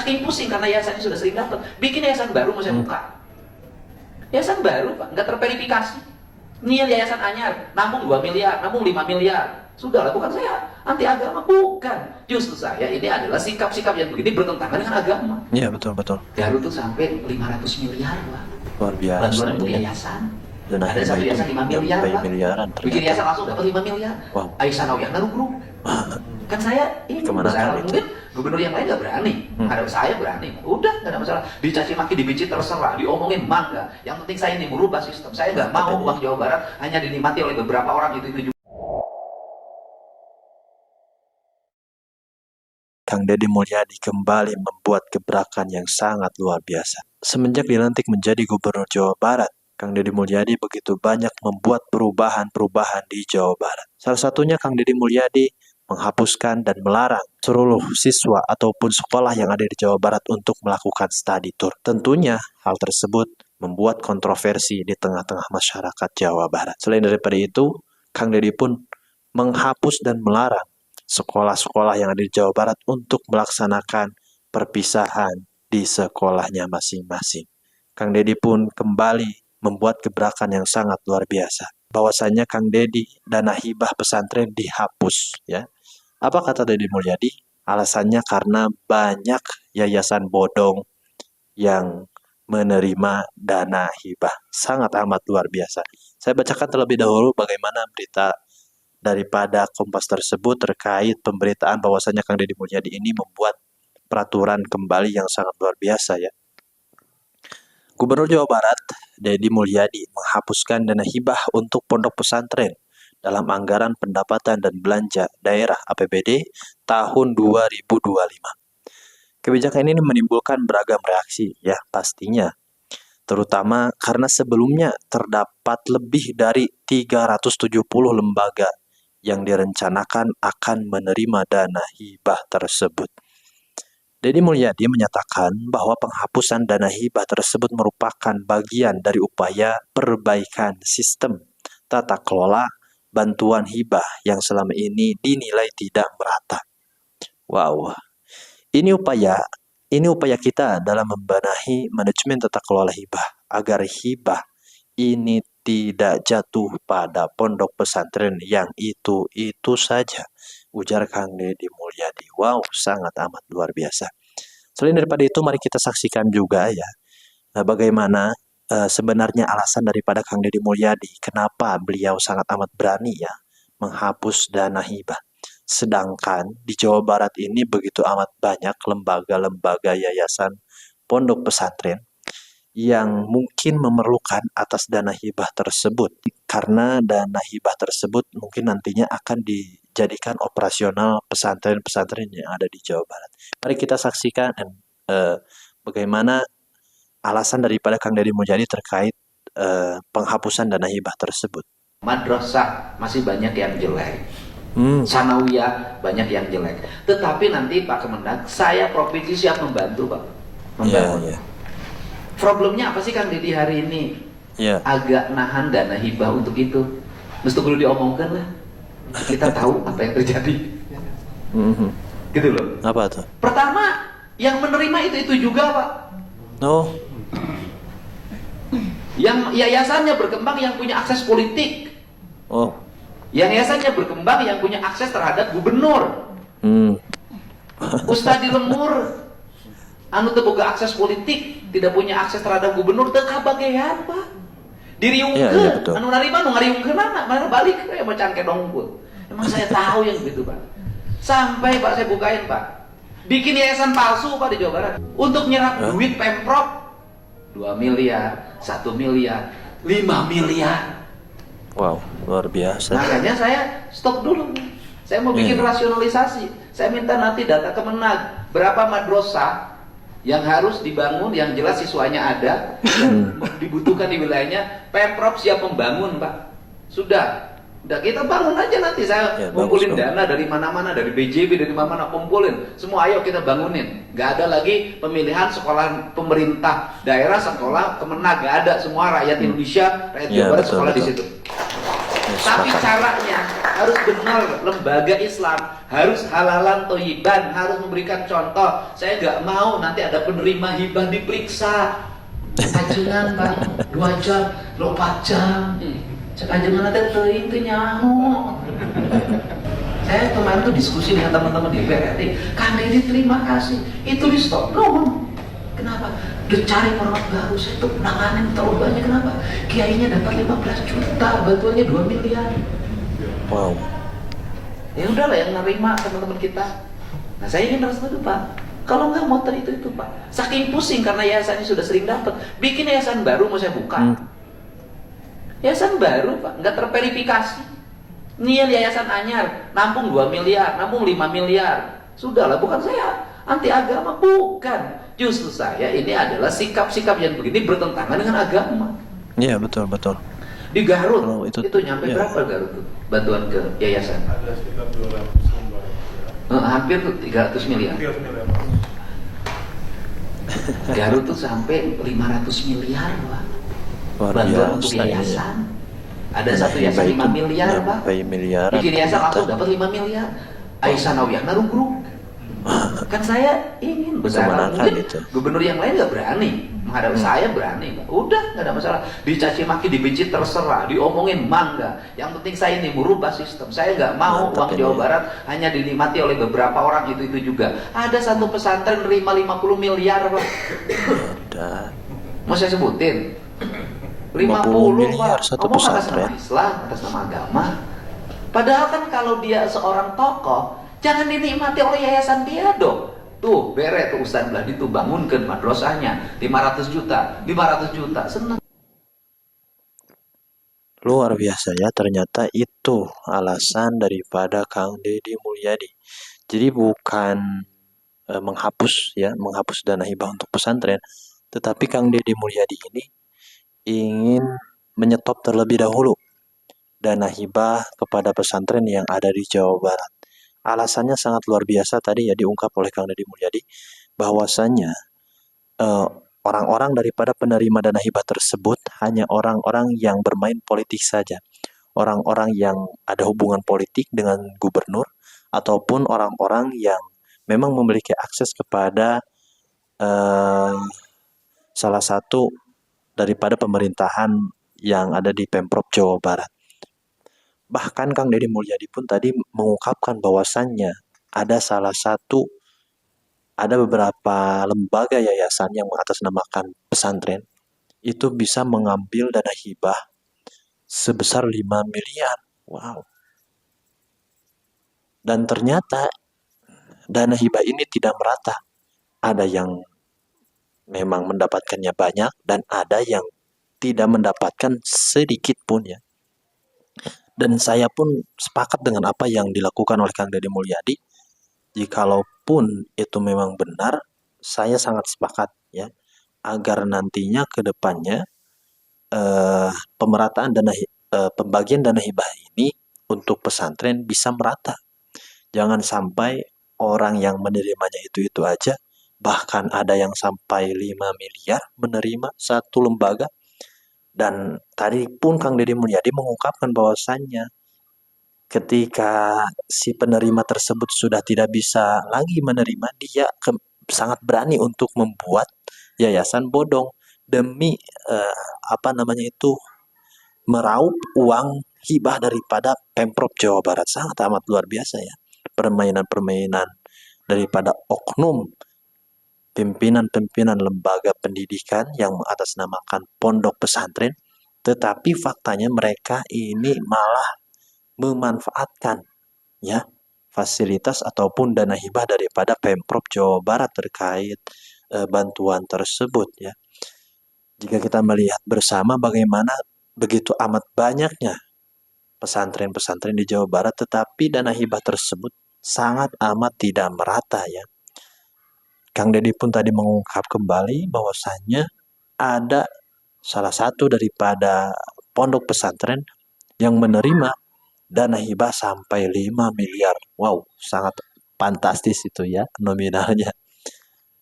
Saking pusing karena yayasannya sudah sering dapat, bikin yayasan baru mau saya buka. Yayasan baru Pak, nggak terverifikasi. Ini yayasan anyar, nampung 2 miliar, nampung 5 miliar. Sudahlah, bukan saya anti agama, bukan. Justru saya ini adalah sikap-sikap yang begini bertentangan dengan agama. Iya, betul. Garut tuh sampai 500 miliar Pak. Luar biasa. Bantuan untuk yayasan. Dan Ada satu yayasan 5 miliar Pak. miliaran Bikin yayasan langsung dapat 5 miliar. Wow. Aisyah Nawiyah Narugru. Kan saya ini Kemana saya, itu? mungkin gubernur yang lain nggak berani. Ada saya berani. Udah nggak ada masalah. Dicaci maki, dibenci terserah, diomongin mangga. Yang penting saya ini merubah sistem. Saya nggak mau uang Jawa Barat hanya dinikmati oleh beberapa orang itu juga. Kang Deddy Mulyadi kembali membuat gebrakan yang sangat luar biasa. Semenjak dilantik menjadi Gubernur Jawa Barat, Kang Deddy Mulyadi begitu banyak membuat perubahan-perubahan di Jawa Barat. Salah satunya Kang Deddy Mulyadi menghapuskan dan melarang seluruh siswa ataupun sekolah yang ada di Jawa Barat untuk melakukan study tour. Tentunya hal tersebut membuat kontroversi di tengah-tengah masyarakat Jawa Barat. Selain daripada itu, Kang Deddy pun menghapus dan melarang sekolah-sekolah yang ada di Jawa Barat untuk melaksanakan perpisahan di sekolahnya masing-masing. Kang Deddy pun kembali membuat gebrakan yang sangat luar biasa. Bahwasanya Kang Deddy dana hibah pesantren dihapus, ya. Apa kata Deddy Mulyadi? Alasannya karena banyak yayasan bodong yang menerima dana hibah. Sangat amat luar biasa. Saya bacakan terlebih dahulu bagaimana berita daripada Kompas tersebut terkait pemberitaan bahwasanya Kang Deddy Mulyadi ini membuat peraturan kembali yang sangat luar biasa, ya. Gubernur Jawa Barat, Deddy Mulyadi, menghapuskan dana hibah untuk pondok pesantren dalam anggaran pendapatan dan belanja daerah APBD tahun 2025. Kebijakan ini menimbulkan beragam reaksi, ya pastinya. Terutama karena sebelumnya terdapat lebih dari 370 lembaga yang direncanakan akan menerima dana hibah tersebut. Deddy Mulyadi menyatakan bahwa penghapusan dana hibah tersebut merupakan bagian dari upaya perbaikan sistem tata kelola bantuan hibah yang selama ini dinilai tidak merata. Wow, ini upaya kita dalam membenahi manajemen tata kelola hibah agar hibah ini tidak jatuh pada pondok pesantren yang itu saja, ujar Kang Deddy Mulyadi. Wow, sangat amat luar biasa. Selain daripada itu, mari kita saksikan juga, ya, bagaimana sebenarnya alasan daripada Kang Deddy Mulyadi kenapa beliau sangat amat berani, ya, menghapus dana hibah. Sedangkan di Jawa Barat ini begitu amat banyak lembaga-lembaga yayasan pondok pesantren yang mungkin memerlukan atas dana hibah tersebut, karena dana hibah tersebut mungkin nantinya akan dijadikan operasional pesantren-pesantren yang ada di Jawa Barat. Mari kita saksikan bagaimana alasan daripada Kang Deddy Mulyadi terkait penghapusan dana hibah tersebut. Madrasah masih banyak yang jelek. Sanawiyah banyak yang jelek. Tetapi nanti Pak Kemenag, saya provinsi siap membantu Pak. Membangun. Yeah. Problemnya apa sih Kang Deddy hari ini? Yeah. Agak nahan dana hibah untuk itu. Mesti perlu diomongkan lah. Kita tahu apa yang terjadi. Gitu loh. Apa tuh? Pertama, yang menerima itu juga Pak. Oh. Yang yayasannya berkembang yang punya akses politik. Oh. Yang yayasannya berkembang yang punya akses terhadap gubernur. Ustadz di Lemur anu teboga akses politik, tidak punya akses terhadap gubernur, teu kabagean Pak. Diriungkeun, anu narima nu ngariungkeun mana balik we macan kedongkul. Emang saya tahu yang begitu Pak. Sampai Pak saya bukain Pak. Bikin yayasan palsu Pak di Jawa Barat untuk nyerap duit Pemprov 2 miliar, 1 miliar, 5 miliar. Wow, luar biasa. Makanya saya stop dulu. Saya mau bikin rasionalisasi. Saya minta nanti data Kemenag, berapa madrasah yang harus dibangun, yang jelas siswanya ada, dibutuhkan di wilayahnya, Pemprov siap membangun Pak. Sudah kita bangun aja nanti. Saya kumpulin dana dari mana-mana, dari BJB, dari mana-mana, kumpulin. Semua ayo kita bangunin. Gak ada lagi pemilihan sekolah pemerintah daerah, sekolah Kemenag, gak ada. Semua rakyat Indonesia, rakyat Jawa Barat sekolah di situ. Tapi caranya harus benar, lembaga Islam harus halalan toyiban, harus memberikan contoh. Saya nggak mau nanti ada penerima hibah diperiksa kajengan Pak 2 jam, 4 jam. Kajengan ada teuing teu nyaho. Saya kemarin tuh diskusi dengan teman-teman di PRT, Kang Deddy terima kasih, itu di stop dong. Kenapa? Dicari format baru, saya tuh penanganan terlalu banyak. Kenapa? Kiainya dapat 15 juta, bantuannya 2 miliar. Wow. Ya udahlah yang nerima teman-teman kita. Nah saya ingin harus itu Pak. Kalau nggak motor itu Pak. Saking pusing karena yayasannya sudah sering dapat, bikin yayasan baru mau saya buka. Yayasan baru Pak, nggak terverifikasi. Niat yayasan anyar, nampung 2 miliar, nampung 5 miliar. Sudahlah, bukan saya anti agama, bukan. Justru saya ini adalah sikap-sikap yang begini bertentangan dengan agama. Iya, betul. Di Garut, Kalau itu nyampe ya. berapa Garut tuh, bantuan ke yayasan? Ada sekitar 200 lembar. Hampir tuh 300 miliar. 300 miliar. Garut tuh sampai 500 miliar Pak. Luar Bantuan untuk biasa ini. yayasan. Ada satu yayasan 5 miliar Pak. Miliaran. Bikin yayasan langsung ternyata. dapat 5 miliar. Aisyah Nawiyah narugruk. Kan saya ingin besar. Kemenangan Mungkin itu. gubernur yang lain nggak berani menghadapi saya, berani Pak. Udah nggak ada masalah. Dicaci maki, dibenci terserah, diomongin mangga. Yang penting saya ini merubah sistem. Saya nggak mau Mantap uang ini. Jawa Barat hanya dinikmati oleh beberapa orang itu juga. Ada satu pesantren nerima 50 miliar Pak. Udah. Mau saya sebutin? 50 miliar Pak. satu Ngomong atas pesantren. nama Islam, atas nama agama. Padahal kan kalau dia seorang tokoh, jangan dinikmati oleh yayasan dia dong. Tuh, bere tuh Ustaz Bladi tuh bangunkan madrasahnya 500 juta, 500 juta, senang. Luar biasa ya, ternyata itu alasan daripada Kang Deddy Mulyadi. Jadi bukan menghapus dana hibah untuk pesantren, tetapi Kang Deddy Mulyadi ini ingin menyetop terlebih dahulu dana hibah kepada pesantren yang ada di Jawa Barat. Alasannya sangat luar biasa tadi ya diungkap oleh Kang Deddy Mulyadi, bahwasannya orang-orang daripada penerima dana hibah tersebut hanya orang-orang yang bermain politik saja. Orang-orang yang ada hubungan politik dengan gubernur, ataupun orang-orang yang memang memiliki akses kepada salah satu daripada pemerintahan yang ada di Pemprov Jawa Barat. Bahkan Kang Deddy Mulyadi pun tadi mengungkapkan bahwasannya ada beberapa lembaga yayasan yang mengatasnamakan pesantren itu bisa mengambil dana hibah sebesar 5 miliar. Wow. Dan ternyata dana hibah ini tidak merata. Ada yang memang mendapatkannya banyak dan ada yang tidak mendapatkan sedikit pun ya. Dan saya pun sepakat dengan apa yang dilakukan oleh Kang Deddy Mulyadi. Jikalaupun itu memang benar, saya sangat sepakat ya, agar nantinya ke depannya pembagian dana hibah ini untuk pesantren bisa merata. Jangan sampai orang yang menerimanya itu aja, bahkan ada yang sampai 5 miliar menerima satu lembaga. Dan tadi pun Kang Deddy Mulyadi mengungkapkan bahwasannya ketika si penerima tersebut sudah tidak bisa lagi menerima, dia sangat berani untuk membuat yayasan bodong demi meraup uang hibah daripada Pemprov Jawa Barat. Sangat amat luar biasa ya, permainan-permainan daripada oknum pimpinan-pimpinan lembaga pendidikan yang mengatasnamakan pondok pesantren, tetapi faktanya mereka ini malah memanfaatkan ya fasilitas ataupun dana hibah daripada Pemprov Jawa Barat terkait bantuan tersebut ya. Jika kita melihat bersama bagaimana begitu amat banyaknya pesantren-pesantren di Jawa Barat, tetapi dana hibah tersebut sangat amat tidak merata ya. Kang Deddy pun tadi mengungkap kembali bahwasannya ada salah satu daripada pondok pesantren yang menerima dana hibah sampai 5 miliar. Wow, sangat fantastis itu ya nominalnya.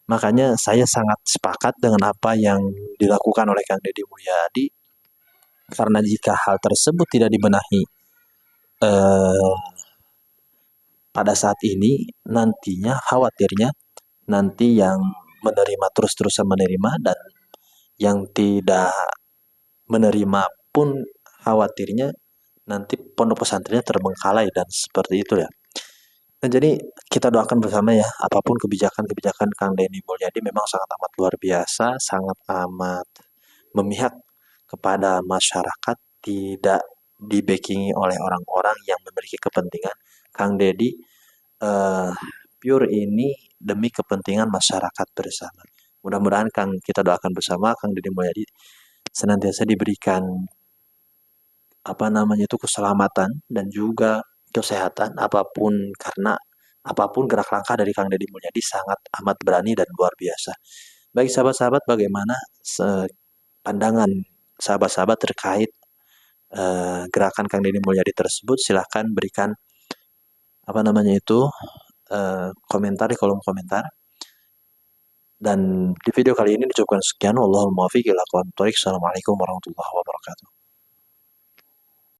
Makanya saya sangat sepakat dengan apa yang dilakukan oleh Kang Deddy Mulyadi, karena jika hal tersebut tidak dibenahi eh, pada saat ini nantinya khawatirnya nanti yang menerima terus-terusan menerima dan yang tidak menerima pun khawatirnya nanti pondok pesantrennya terbengkalai dan seperti itu ya. Nah, jadi kita doakan bersama ya, apapun kebijakan-kebijakan Kang Deddy Mulyadi memang sangat amat luar biasa, sangat amat memihak kepada masyarakat, tidak dibackingi oleh orang-orang yang memiliki kepentingan. Kang Deddy eh, pure ini demi kepentingan masyarakat bersama. Mudah-mudahan kita doakan bersama Kang Deddy Mulyadi senantiasa diberikan keselamatan dan juga kesehatan apapun, karena apapun gerak langkah dari Kang Deddy Mulyadi sangat amat berani dan luar biasa. Baik sahabat-sahabat, bagaimana pandangan sahabat-sahabat terkait gerakan Kang Deddy Mulyadi tersebut? Silahkan berikan komentar di kolom komentar. Dan di video kali ini dicukupkan sekian. Wallahul muwaffiq ila aqwamit thoriq. Assalamualaikum warahmatullahi wabarakatuh.